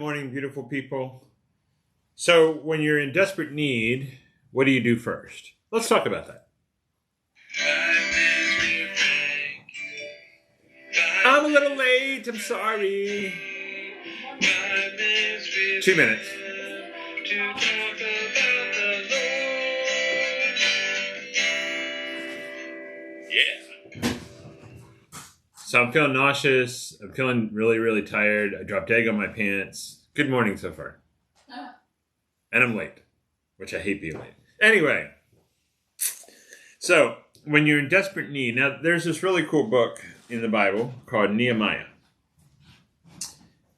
Morning, beautiful people. So when you're in desperate need, what do you do first? Let's talk about that. I'm a little late. I'm sorry. 2 minutes. Yeah. So I'm feeling nauseous. I'm feeling really, really tired. I dropped egg on my pants. Good morning so far. Oh. And I'm late, which I hate being late. Anyway, so when you're in desperate need, now there's this really cool book in the Bible called Nehemiah.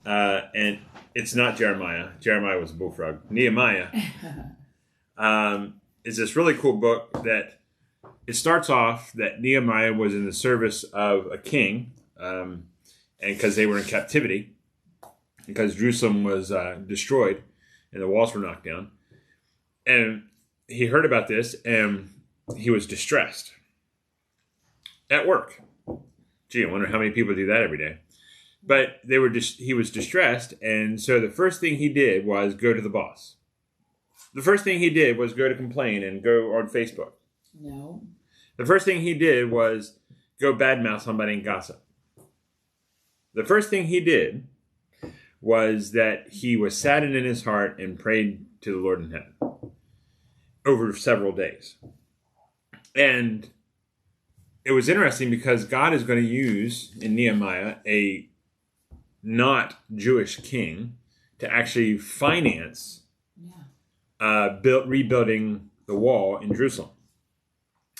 And it's not Jeremiah. Jeremiah was a bullfrog. Nehemiah is this really cool book that it starts off that Nehemiah was in the service of a king, and because they were in captivity, because Jerusalem was destroyed and the walls were knocked down. And he heard about this and he was distressed at work. Gee, I wonder how many people do that every day. But he was distressed, and so the first thing he did was go to the boss. The first thing he did was go to complain and go on Facebook. No. The first thing he did was go badmouth somebody and gossip. The first thing he did was that he was saddened in his heart and prayed to the Lord in heaven over several days. And it was interesting because God is going to use in Nehemiah a not Jewish king to actually finance rebuilding the wall in Jerusalem.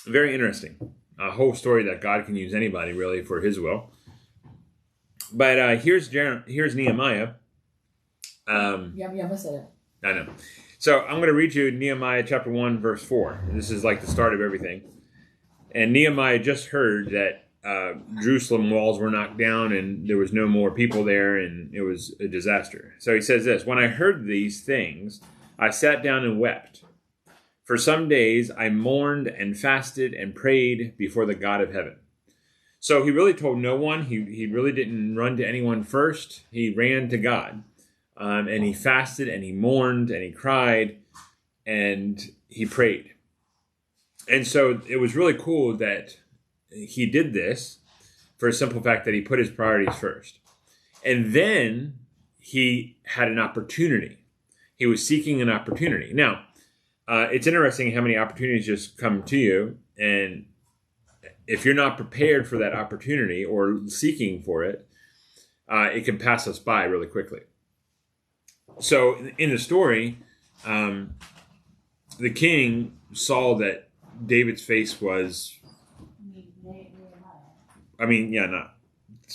Very interesting. A whole story that God can use anybody really for his will. But here's Nehemiah. I said it. I know. So I'm going to read you Nehemiah chapter 1, verse 4. This is like the start of everything. And Nehemiah just heard that Jerusalem walls were knocked down and there was no more people there and it was a disaster. So he says this: "When I heard these things, I sat down and wept. For some days I mourned and fasted and prayed before the God of heaven." So he really told no one. He really didn't run to anyone first. He ran to God. And he fasted and he mourned and he cried and he prayed. And so it was really cool that he did this for a simple fact that he put his priorities first. And then he had an opportunity. He was seeking an opportunity. Now, it's interesting how many opportunities just come to you, and if you're not prepared for that opportunity or seeking for it, it can pass us by really quickly. So in the story, the king saw that David's face was,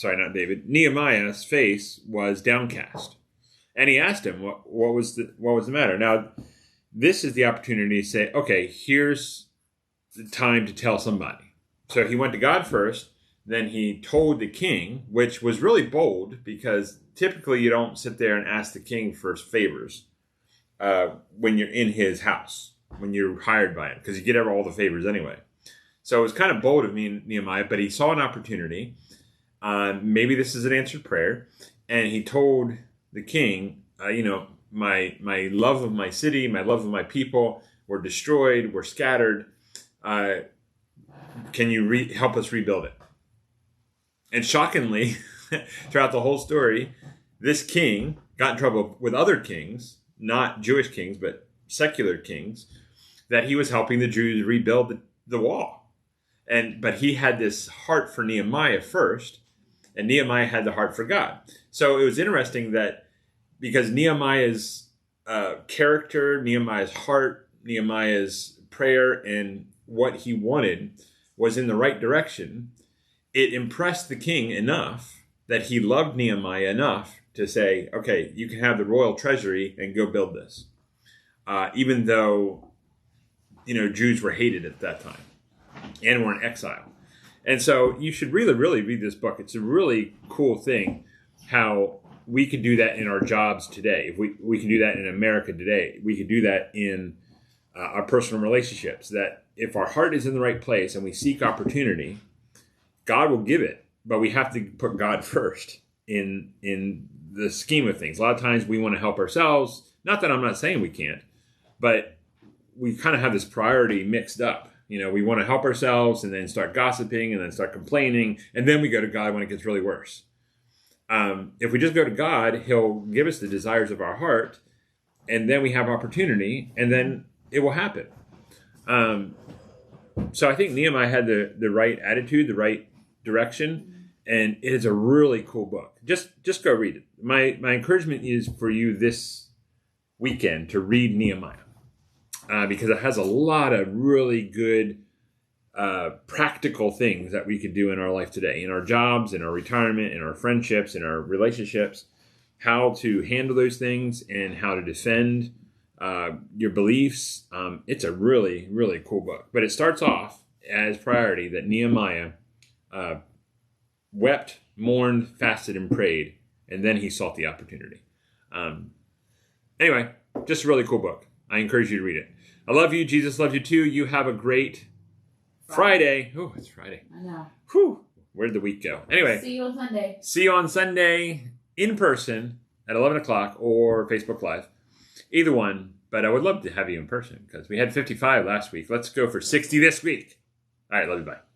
not David. Nehemiah's face was downcast. And he asked him, what was the matter? Now, this is the opportunity to say, okay, here's the time to tell somebody. So he went to God first, then he told the king, which was really bold because typically you don't sit there and ask the king for favors when you're in his house, when you're hired by him, because you get all the favors anyway. So it was kind of bold of me, Nehemiah, but he saw an opportunity. Maybe this is an answered prayer. And he told the king, my love of my city, my love of my people were destroyed, were scattered. Can you help us rebuild it? And shockingly, throughout the whole story, this king got in trouble with other kings, not Jewish kings, but secular kings, that he was helping the Jews rebuild the wall. But he had this heart for Nehemiah first, and Nehemiah had the heart for God. So it was interesting that because Nehemiah's character, Nehemiah's heart, Nehemiah's prayer, and what he wanted was in the right direction, it impressed the king enough that he loved Nehemiah enough to say, okay, you can have the royal treasury and go build this. Even though, Jews were hated at that time and were in exile. And so you should really, really read this book. It's a really cool thing how we could do that in our jobs today. If we can do that in America today. We could do that in our personal relationships, that if our heart is in the right place and we seek opportunity, God will give it, but we have to put God first in the scheme of things. A lot of times we want to help ourselves. Not that I'm not saying we can't, but we kind of have this priority mixed up. We want to help ourselves and then start gossiping and then start complaining. And then we go to God when it gets really worse. If we just go to God, he'll give us the desires of our heart, and then we have opportunity, and then it will happen. So I think Nehemiah had the right attitude, the right direction, and it is a really cool book. Just go read it. My encouragement is for you this weekend to read Nehemiah, because it has a lot of really good practical things that we could do in our life today, in our jobs, in our retirement, in our friendships, in our relationships, how to handle those things and how to defend your beliefs. It's a really, really cool book. But it starts off as priority that Nehemiah wept, mourned, fasted, and prayed, and then he sought the opportunity. Anyway, just a really cool book. I encourage you to read it. I love you. Jesus loves you too. You have a great Friday. Oh, it's Friday. I know. Whew. Where did the week go? Anyway. See you on Sunday. See you on Sunday in person at 11 o'clock or Facebook Live. Either one. But I would love to have you in person because we had 55 last week. Let's go for 60 this week. All right. Love you. Bye.